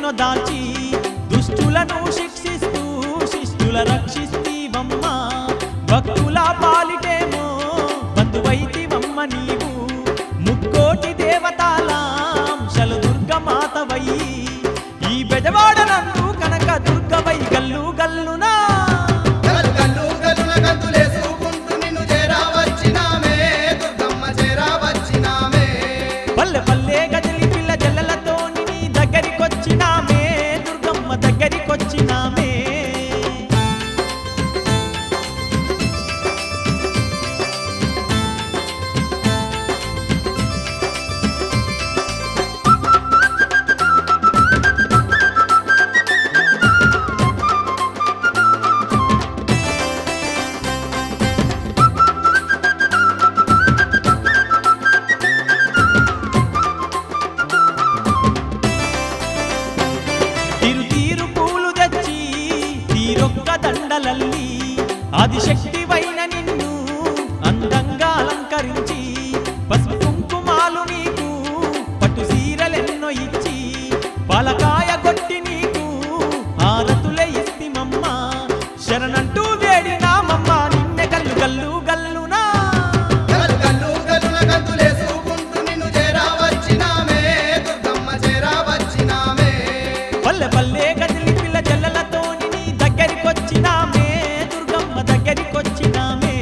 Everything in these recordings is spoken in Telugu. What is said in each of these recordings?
ఎన్నెన్నో దాల్చి దుష్టులను శిక్షిస్తూ శిష్టుల రక్షిస్తీవమ్మ భక్తుల పాలిటేమో బంధువైతివమ్మ నీవు ముక్కోటి దేవతాల అంశలు దుర్గమాతవయ్యి ఈ బెజవాడనందు కనక దుర్గవై గల్లు గల్లునా పల్లె పల్లె గదిలి పిల్ల జల్లలతో నీ దగ్గరికొచ్చినామే దుర్గమ్మ దగ్గరికొచ్చినామే దండలల్లి ఆదిశక్తివైన నిన్ను అందంగా అలంకరించి పసుపు కుంకుమాలు నీకు పట్టు సీరలెన్నో ఇచ్చి పాలకాయ కొట్టి నీకు హారతులే ఇస్తిమమ్మ శరణంటూ వేడినామమ్మ నిన్నె గల్లు గల్లు గల్లునా పల్లె పల్లె గదిలి పిల్ల జల్లలతో దగ్గరికొచ్చినామే దుర్గమ్మ దగ్గరికొచ్చినామే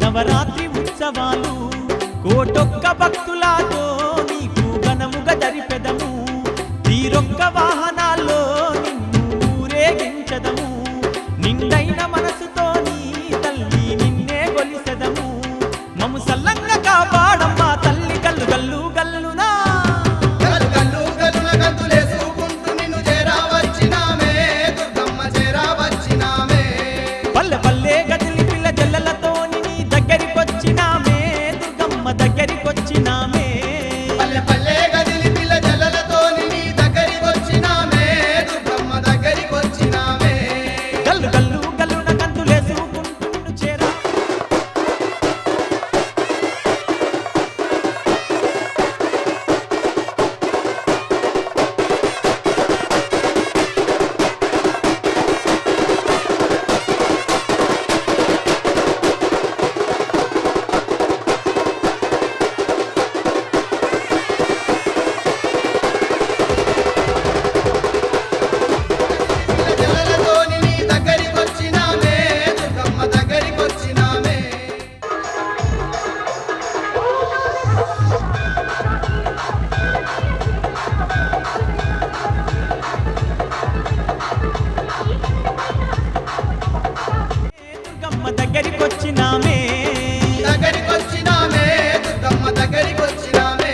నవరాత్రి ఉత్సవాలు కోటొక్క భక్తులతో నీకు ఘనముగా జరిపెదము తీరొక్క వాహనాల్లో నిన్ను ఊరేగించదము నిండైన మనసుతో నీ తల్లి నిన్నే గొలిసెదము మము సల్లంగా కాపాడమ్మా తల్లి గల్లు గల్లు గల్లునా పల్లె పల్లె గదిలి పిల్ల జల్లలతో దగ్గరికొచ్చినామే దుర్గమ్మ దగ్గరికొచ్చినామే పల్లె పల్లె గదిలి పిల్ల జల్లలతో నీ దగ్గరికొచ్చినామే దుర్గమ్మ దగ్గరికొచ్చినామే గల్లు గల్లు గల్లున కంతులేసుకుంటూ నిన్ను చేరా దగ్గరికొచ్చినామే దగ్గరికొచ్చినామే దుర్గమ్మ దగ్గరికొచ్చినామే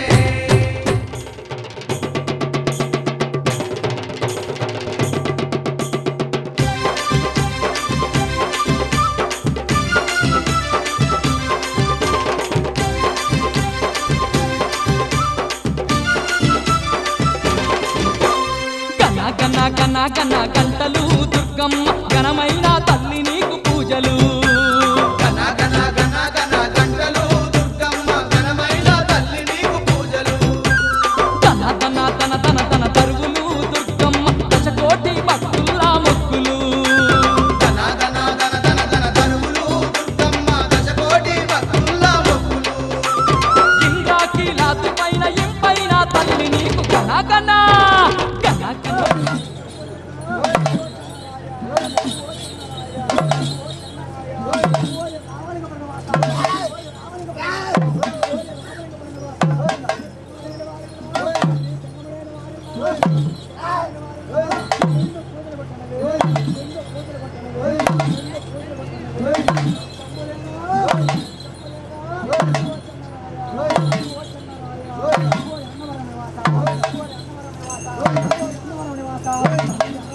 గన గన గన గన గంటలు దుర్గమ్మ ఘనమైన తల్లి నీకు పూజలు Hey!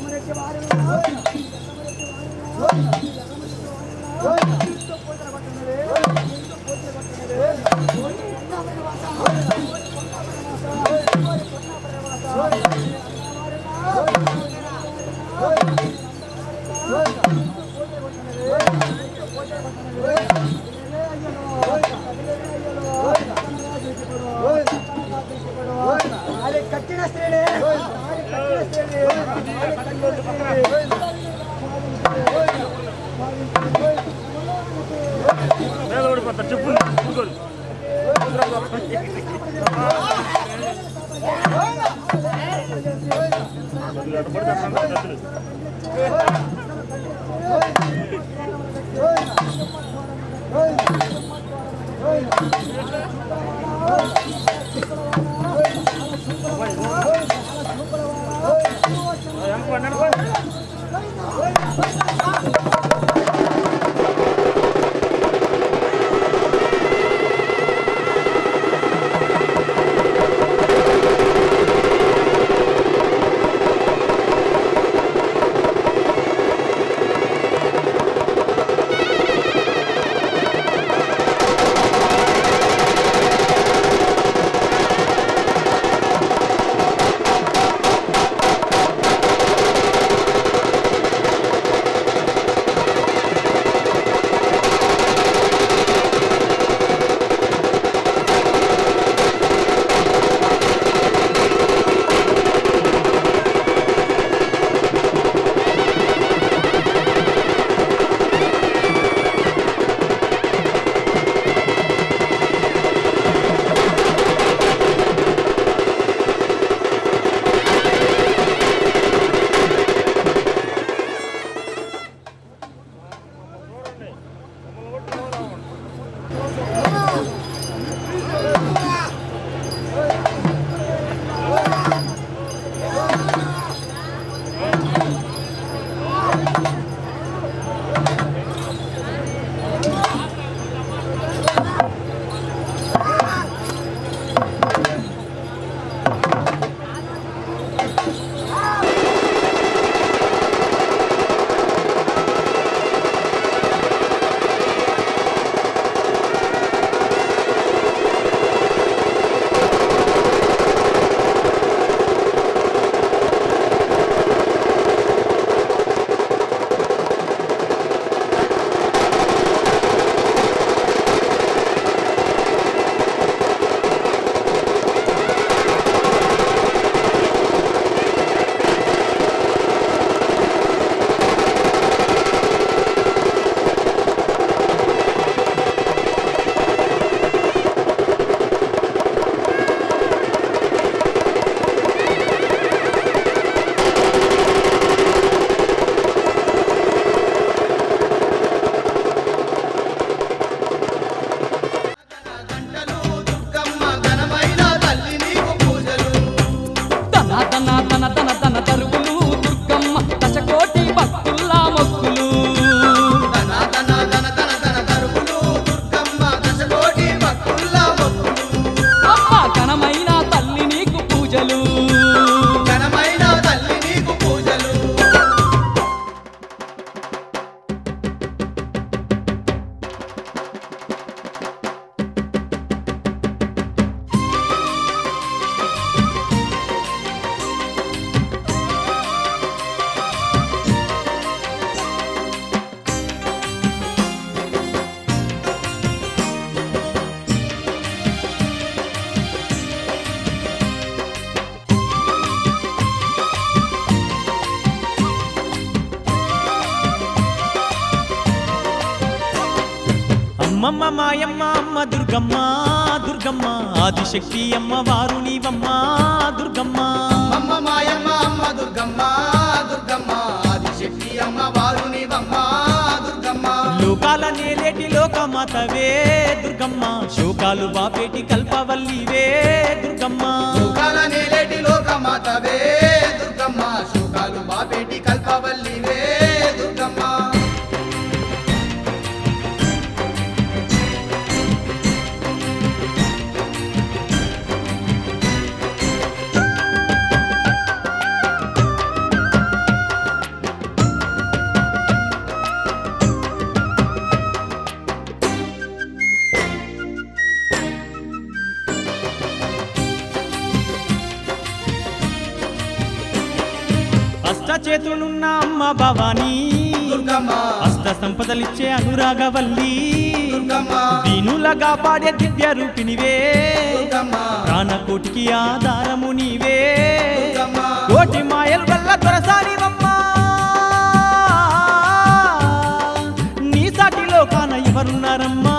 అమ్మమ్మ మాయమ్మ అమ్మ దుర్గమ్మ దుర్గమ్మ ఆదిశక్తి అమ్మ వారు నీవమ్మ దుర్గమ్మ. అమ్మ మాయమ్మ అమ్మ దుర్గమ్మ దుర్గమ్మ ఆదిశక్తి అమ్మ వారు నీవమ్మ దుర్గమ్మ. లోకాల నేలేటి లోకమాతవే దుర్గమ్మ, శోకాలు బాపేటి కల్పవల్లివే దుర్గమ్మ. లోకాల నేలేటి లోకమాతవే దుర్గమ్మ, శోకాలు బాపేటి కల్పవల్లివే దుర్గమ్మ. చేతులున్న అమ్మ భవానీ దుర్గమ్మ, అష్ట సంపదలిచ్చే అనురాగవల్లి దుర్గమ్మ, దీనులగా పాడే దివ్య రూపినివే దుర్గమ్మ, ప్రాణకోటికి ఆధారము నీవే దుర్గమ్మ. కోటి మాయల వల్ల దొరసానివమ్మా, నీ సాటిలో కాన ఎవరున్నారమ్మా.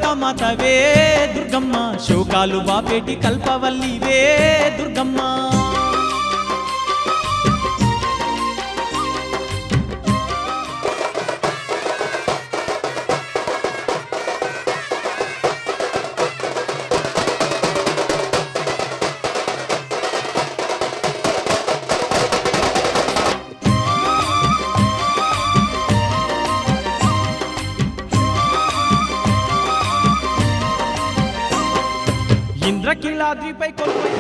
లోకమాతవే దుర్గమ్మ శోకాలు బాపేటి కల్పవల్లివే దుర్గమ్మ ఇంద్రకీలాద్రిపై కొలువై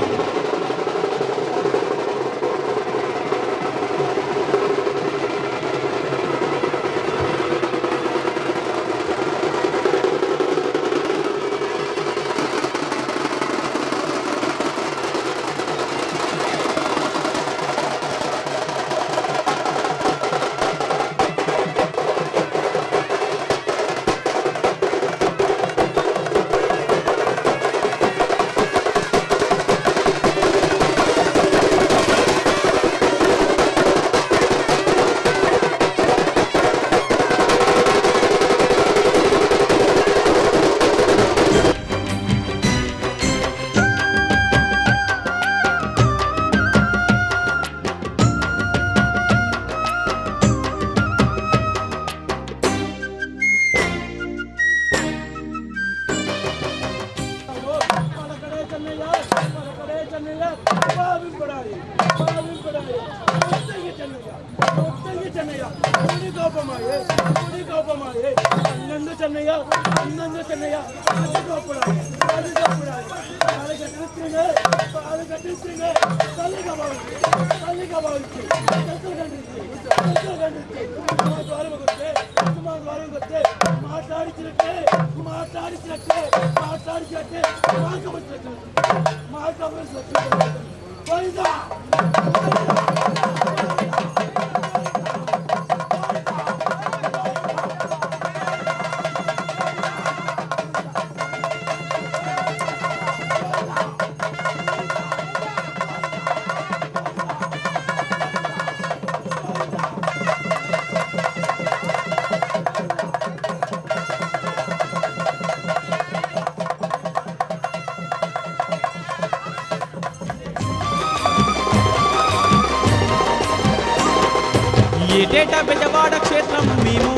ఏటేటా బెజవాడ క్షేత్రం మేము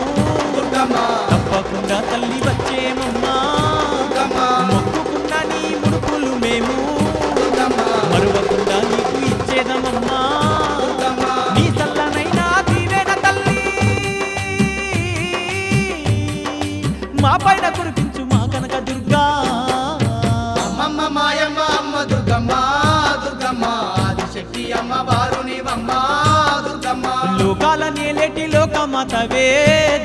దుర్గమ్మ తప్పకుండా తల్లి వచ్చేమమ్మా దుర్గమ్మ మొక్కుకున్న నీ ముడుపులు మేము దుర్గమ్మ మరువకుండా నీకు ఇచ్చేదమమ్మా దుర్గమ్మ నీ చల్లనైనా దీవెన తల్లి మా పైన కురిపించు మా కనక దుర్గా అమ్మమ్మ మాయమ్మ అమ్మ దుర్గమ్మ దుర్గమ్మ ఆదిశక్తి అమ్మ వారునివమ్మ దుర్గమ్మ లోకాల నేలేటి లోకమాతవే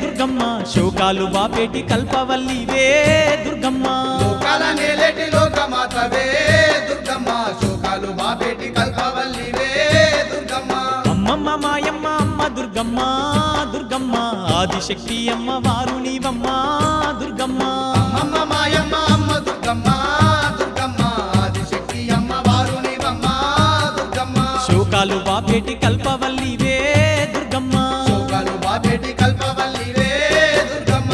దుర్గమ్మ శోకాలు బాపేటి కల్పవల్లివే దుర్గమ్మ లోకాల నేలేటి లోకమాతవే దుర్గమ్మ శోకాలు బాపేటి కల్పవల్లివే దుర్గమ్మ అమ్మమ్మ మాయమ్మ అమ్మ దుర్గమ్మ దుర్గమ్మ ఆదిశక్తి అమ్మ వారునివమ్మ దుర్గమ్మ అమ్మమ్మ మాయమ్మ అమ్మ దుర్గమ్మ దుర్గమ్మ ఆదిశక్తి అమ్మ వారునివమ్మ దుర్గమ్మ శోకాలు బాపేటి కల్పవల్లివే దుర్గమ్మ శోకాలు బాపేటి కల్పవల్లివే దుర్గమ్మ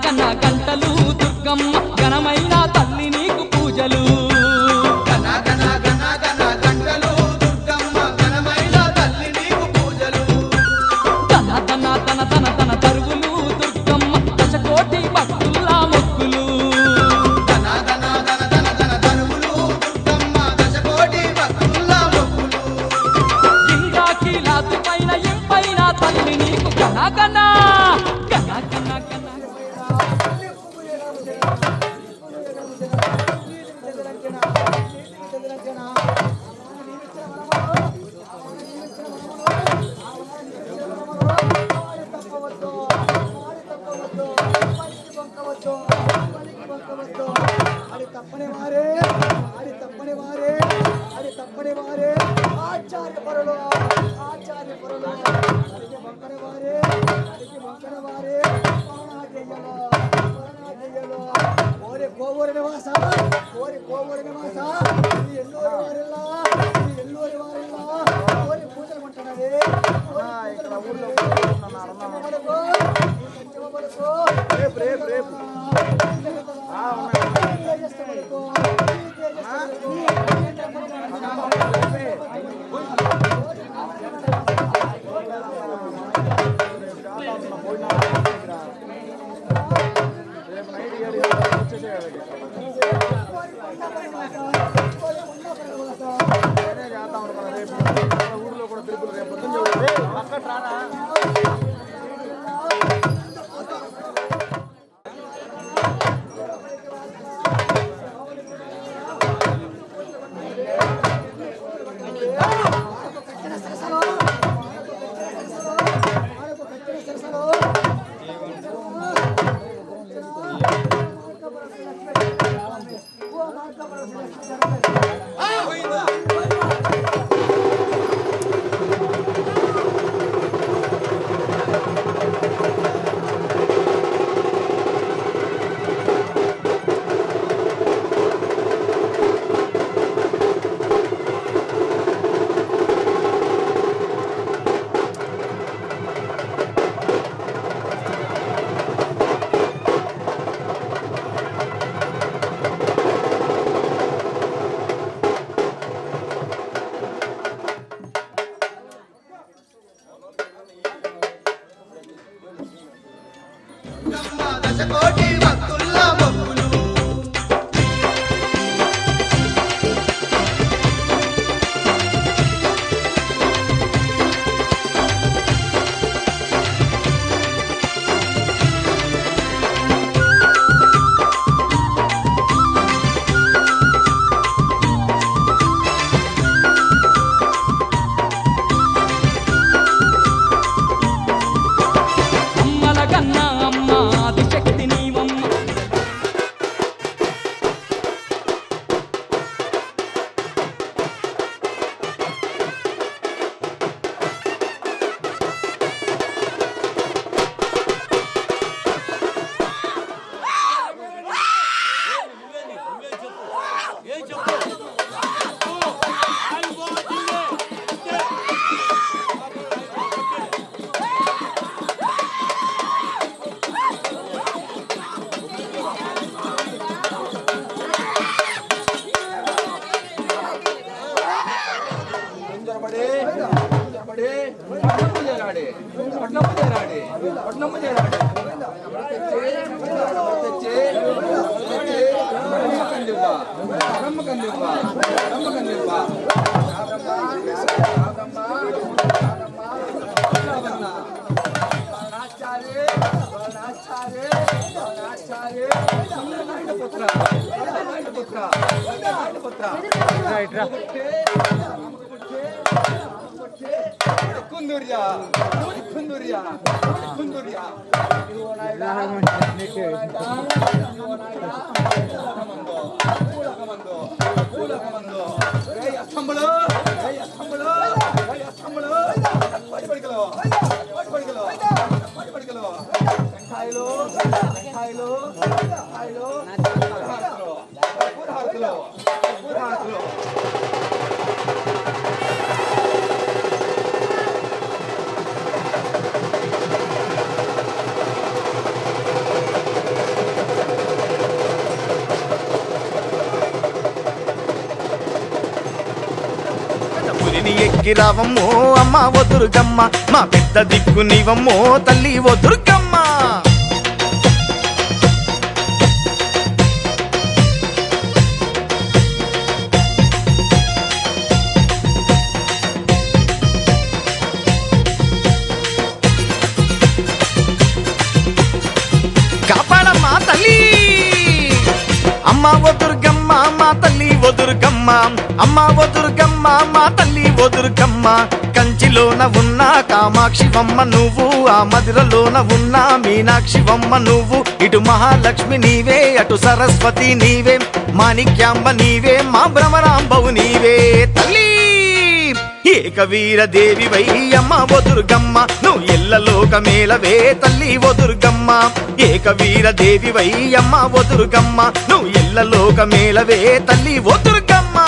కన్న గంటలు దుర్గమ్మ ఘనమైన తల్లి నీకు పూజలు గన గన గన గన గంటలు దుర్గమ్మ ఘనమైన తల్లి నీకు పూజలు తన తరువులు దుర్గమ్మ దశకోటి భక్తుల్లా మొక్కులు గన గన గన గన గన తరువులు దుర్గమ్మ దశకోటి భక్తుల మొక్కులు ఇంద్రాకీలాద్రి పైన ఇంపైన తల్లి నీకు గన గన గన గన గన ఆచార్య పరులు దశకోటి భక్తుల మొక్కులు అమ్మల కన్నా అమ్మ ఆదిశక్తి నీవమ్మ కుందూరియా పులిని ఎక్కి రావమ్మో అమ్మ ఓ దుర్గమ్మ మా పెద్ద దిక్కు నీవమ్మో తల్లి ఓ దుర్గమ్మ కాపాడమ్మా తల్లి అమ్మ ఓ దుర్గమ్మ మా తల్లి ఓ దుర్గమ్మ అమ్మ ఓ దుర్గమ్మ మా తల్లి ఓ దుర్గమ్మ కంచిలోన ఉన్న కామాక్షివమ్మ నువ్వు ఆ మధురలోన ఉన్న మీనాక్షివమ్మ నువ్వు ఇటు మహాలక్ష్మి నీవే అటు సరస్వతి నీవే మాణిక్యాంబ నీవే మా భ్రమరాంబవు నీవే తల్లి ఏకవీర దేవి వై అమ్మ ఓ దుర్గమ్మ నువ్వు ఎల్లలోక మేలవే తల్లి ఓ దుర్గమ్మ ఏకవీర దేవి వై అమ్మ ఓ దుర్గమ్మ నువ్వు ఎల్లలోక మేలవే తల్లి ఓ దుర్గమ్మ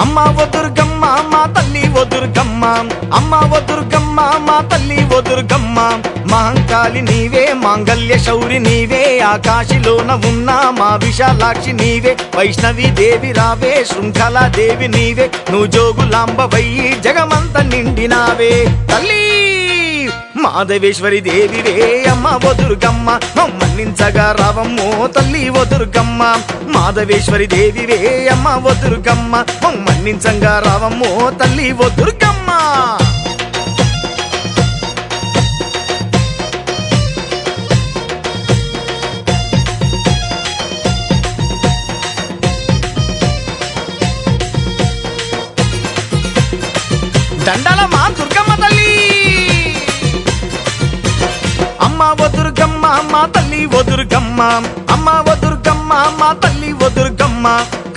అమ్మ ఓ దుర్గమ్మ మా తల్లి ఓ దుర్గమ్మ అమ్మ ఓ దుర్గమ్మ మా తల్లి ఓ దుర్గమ్మ మహంకాళి నీవే మాంగళ్య శౌరి నీవే ఆకాశిలోన ఉన్న మా విశాలాక్షి నీవే వైష్ణవి దేవి రావే శృంఖలా దేవి నీవే నువ్వు జోగులాంబవయ్యి జగమంత నిండినావే తల్లి మాధవేశ్వరి దేవివే అమ్మ ఓ దుర్గమ్మ మన్నించగా రావమ్మో తల్లి ఓ దుర్గమ్మ మాధవేశ్వరి దేవివే అమ్మ ఓ దుర్గమ్మ మన్నించగా రావమ్మో తల్లి ఓ దుర్గమ్మ దండాల మా దుర్గమ్మ తల్లి అమ్మ ఓ దుర్గమ్మ మా తల్లి ఓ దుర్గమ్మ అమ్మ ఓ దుర్గమ్మ మా తల్లి ఓ దుర్గమ్మ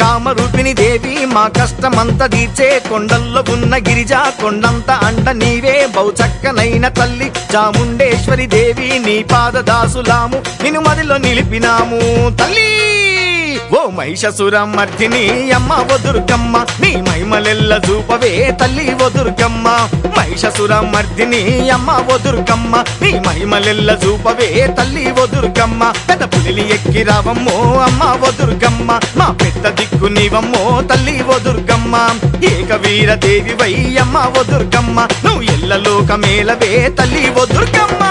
కామరూపిణి దేవి మా కష్టమంతా తీర్చే కొండల్లో ఉన్న గిరిజా కొండంత అండ నీవే బహుచక్కనైన తల్లి చాముండేశ్వరి దేవి నీ పాదదాసులాము నిన్ను మదిలో నిలిపినాము తల్లి ఓ మహిషాసురమర్దిని అమ్మ ఓ దుర్గమ్మ నీ మహిమలెల్ల చూపవే తల్లి ఓ దుర్గమ్మ మహిషాసురమర్దిని అమ్మ ఓ దుర్గమ్మ నీ మహిమలెల్ల చూపవే తల్లి ఓ దుర్గమ్మ పెద్ద పులిని ఎక్కి రావమ్మో అమ్మ ఓ దుర్గమ్మ మా పెద్ద దిక్కు నీవమ్మో తల్లి ఓ దుర్గమ్మ ఏకవీర దేవి వై అమ్మ ఓ దుర్గమ్మ నువ్వు ఎల్లలోక మేలవే తల్లి ఓ దుర్గమ్మ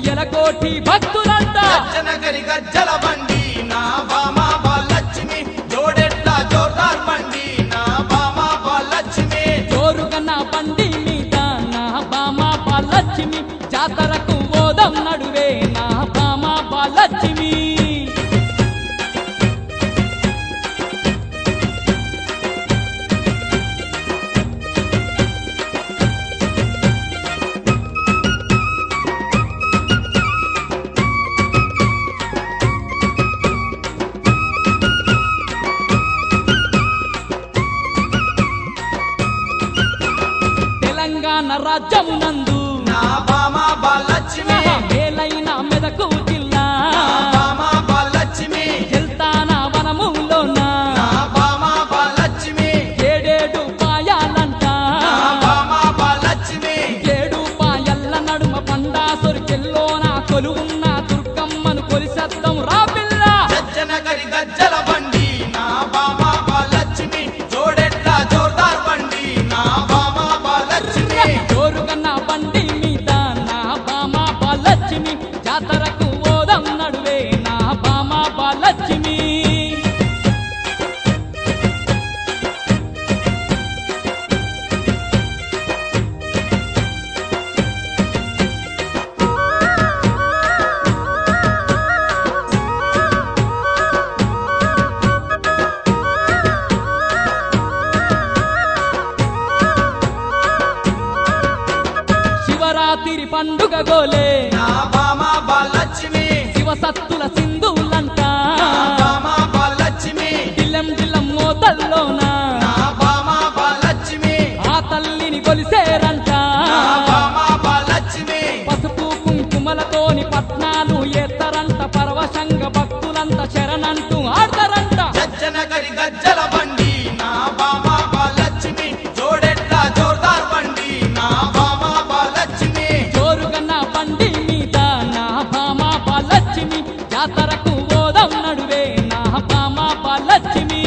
ఎలకోటి భక్తులంతా జనగరి గజ్జల బండి నా బామా బాలక్ష్మి జోడెట్ల జోర్దార్ బండి నా బామా బాలక్ష్మి జోరుగా నా బండి మీద నా బామా బాలక్ష్మి జాతరకు పోదాం నడువే నా బామా బాలక్ష్మి తెలంగాణ రాజ్యమునందు నా బామా బాలక్ష్మి మేలైన మెదకు జిల్లా నా బామా బాలక్ష్మి వెళ్తానా వనములోన నా బామా బాలక్ష్మి ఏడేడు పాయాలంట నా బామా బాలక్ష్మి ఏడు పాయల్ల నడుమ పండాసొరికెల్లోన కొలువున్న దుర్గమ్మను కొలిసద్దం రా పిల్ల జనగరి గజ్జల బండి నా బామా బాలక్ష్మి జోడెట్ల జోర్దార్ బండి నా బామా బాలక్ష్మి జోరుగా నా బండి మీద నా బామా బాలక్ష్మి జాతరకు పోదాం నడువే నా బామా బాలక్ష్మి శివరాత్రి పండుగ గోలే నా బామా బాలక్ష్మి శివసత్తుల సింధువులంట నా బామా బాలక్ష్మి దిల్లం దిల్లం మోతల్లోన నా బామా బాలక్ష్మి ఆ తల్లిని కొలిసేరంట నా బామా బాలక్ష్మి పసుపు కుంకుమలతోని పట్నాలు ఎత్తరంట పరవశంగ భక్తులంత శరణంటూ ఆడతారంట జనగరి గజ్జల బండి నా బామా బాలక్ష్మి జోడెట్ల జోర్దార్ బండి నా బామా బాలక్ష్మి జోరుగా నా బండి మీద నా బామా బాలక్ష్మి జాతరకు పోదాం నడువే నా బామా బాలక్ష్మి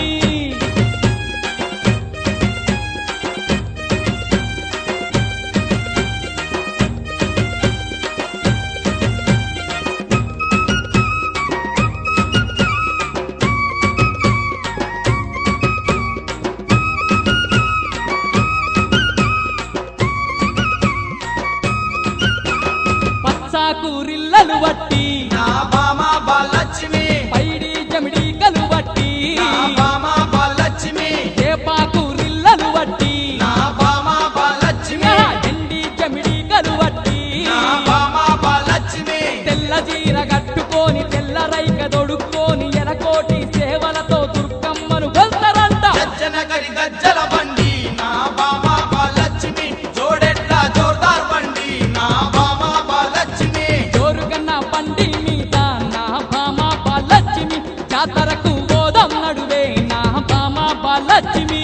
కలు వట్టి నా బామ బాలలక్ష్మి పైడి జమిడి కలు వట్టి నా బామ బాలలక్ష్మి చేపాకు రిల్లలు వట్టి నా బామ బాలలక్ష్మి ఎండి జమిడి కలు వట్టి నా బామ బాలలక్ష్మి తెల్ల జీర కట్టుకొని తెల్ల రైక దొడుక్కొని ఎనకోటి సేవలతో దుర్గమ్మను గొల్తారంట గజ్జనగరి గజ్జల బండి నా బామ బాలలక్ష్మి జోడెట్ల జోర్దార్ బండి నా బామ బాలలక్ష్మి జోరుగన్న బండి మీద నా భామ బాలలక్ష్మి జాతరకు పోదాం నడువే నా భామ బాలలక్ష్మి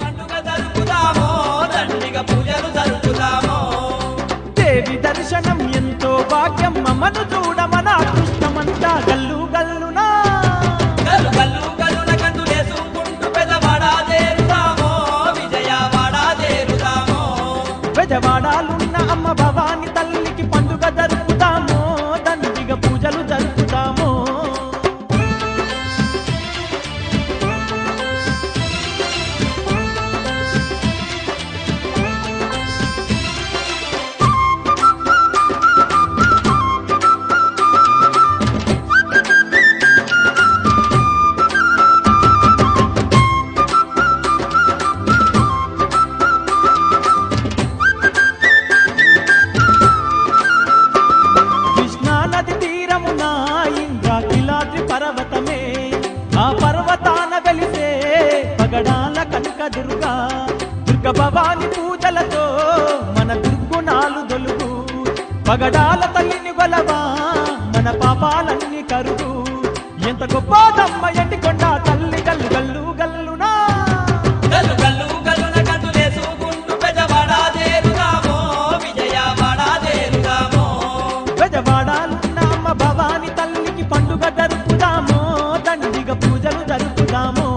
పండుగ జరుపుదామో దండిగ పూజలు జరుపుదామో దేవి దర్శనం ఎంతో భాగ్యం మమను చూడమన అదృష్టమంతా గల్లు గల్లునా గల్లు గల్లు గల్లున కందులేసుకుంటూ పెదవాడ చేరుదామో విజయవాడ చేరుదామో పెదవాడాలున్న అమ్మ భవాని తల్లికి పండుగ జరుపుతామో దండిగ పూజలు జరుపుతామో కృష్ణా నది తీరమున ఇంద్రాకిలాద్రి పర్వతమే ఆ పర్వతాన వెలిసే పగడాల కనక దుర్గా దుర్గ భవాని పూజలతో మన దుర్గుణాలు దొలుగు పగడాల తల్లిని గొలవా మన పాపాలన్నీ కరుగు ఎంత గొప్పదమ్మ ఎండికొండ తల్లి గల్లు గల్లు గల్లునా గల్లు గల్లు గల్లున కందులేసుకుంటూ పెదవాడ చేరుదామో విజయవాడ చేరుదామో పెదవాడాలున్న అమ్మ భవాని తల్లికి పండుగ జరుపుదామో దండిగ పూజలు జరుపుదామో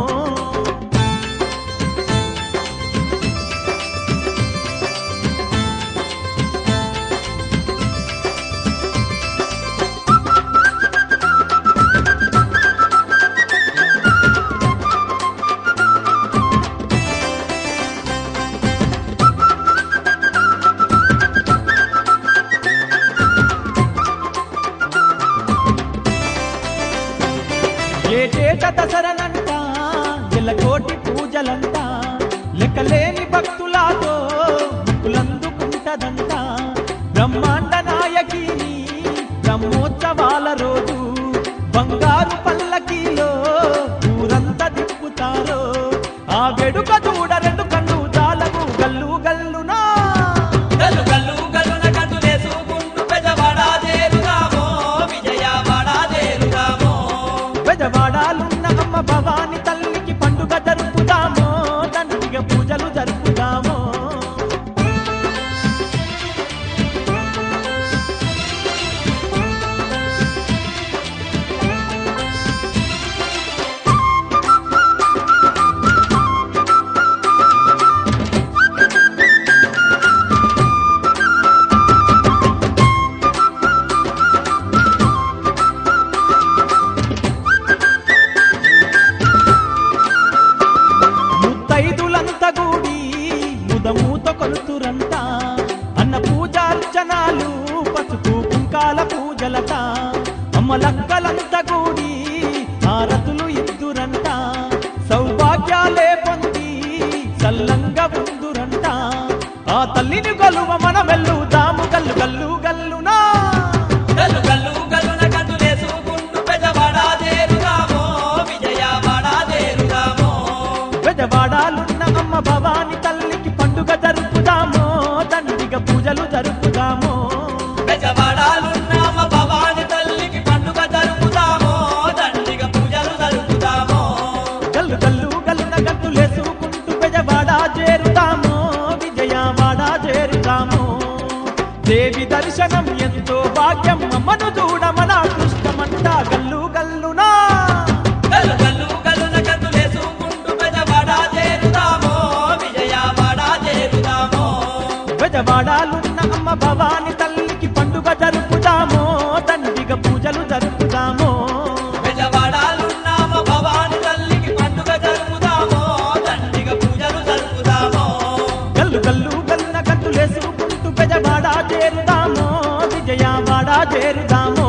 ఏట దసరనంట ఎల్లకోటి పూజలంట లెక్కలేని భక్తులతో ముక్కులందుకుంటదంట బ్రహ్మాండ నాయకిని బ్రహ్మోత్సవాల రోజు బంగారు పల్లకీలో ఊరంతా తిప్పుతారో ఆ వేడుక చూడ రెండు కళ్ళు చాలవు గల్లు గల్లునా గల్లు గల్లు గల్లున గంతులేసుకుంటూ పెదవాడ చేరుదామో విజయవాడ చేరుదామో పెదవాడాలున్న అమ్మ భవాని తల్లికి పండుగ జరుపుదామో దండిగా పూజలు జరుపుదామో ముత్తైదులంతా కూడి ముదమూత కొలుతురంట అన్న పూజార్చనాలు పసుపు కుంకాల పూజలట అమ్మ లక్కలంతా కూడి హారతులు ఇద్దురంట సౌభాగ్యాలే పొంది సల్లంగా ఉందురంట ఆ తల్లిని కొలువ మన వెల్లుదాము గల్లు గల్లు గల్లునా గల్లు గల్లు గల్లున గంతులేసుకుంటూ పెదవాడ చేరుదామో విజయవాడ చేరుదామో పెదవాడాలున్న అమ్మ భవాని తల్లికి పండుగ జరుపుదామో దండిగా పూజలు జరుపుదామో పెదవాడాలున్నామ భవాని తల్లికి పండుగ జరుపుదామో దండిగా పూజలు జరుపుదామో గల్లు గల్లు గల్లున గంతులేసుకుంటూ పెదవాడ చేరుదామో విజయవాడ చేరుదామో దేవి దర్శనం ఎంతో భాగ్యం అమ్మను చూడమన అదృష్టమంట గల్లు గల్లునా గల్లు గల్లు గల్లున గంతులేసుకుంటూ పెదవాడ చేరుదామో విజయవాడ చేరుదామో పెదవాడాలున్న అమ్మ భవాని తల్లికి పండుగ జరుపుదామో దండిగా పూజలు జరుపుదామో పెదవాడాలున్నామ భవాని తల్లికి పండుగ జరుపుదామో దండిగా పూజలు జరుపుదామో గల్లు గల్లు గల్లున గంతులేసుకుంటూ పెదవాడ చేరుదామో విజయవాడ చేరుదామో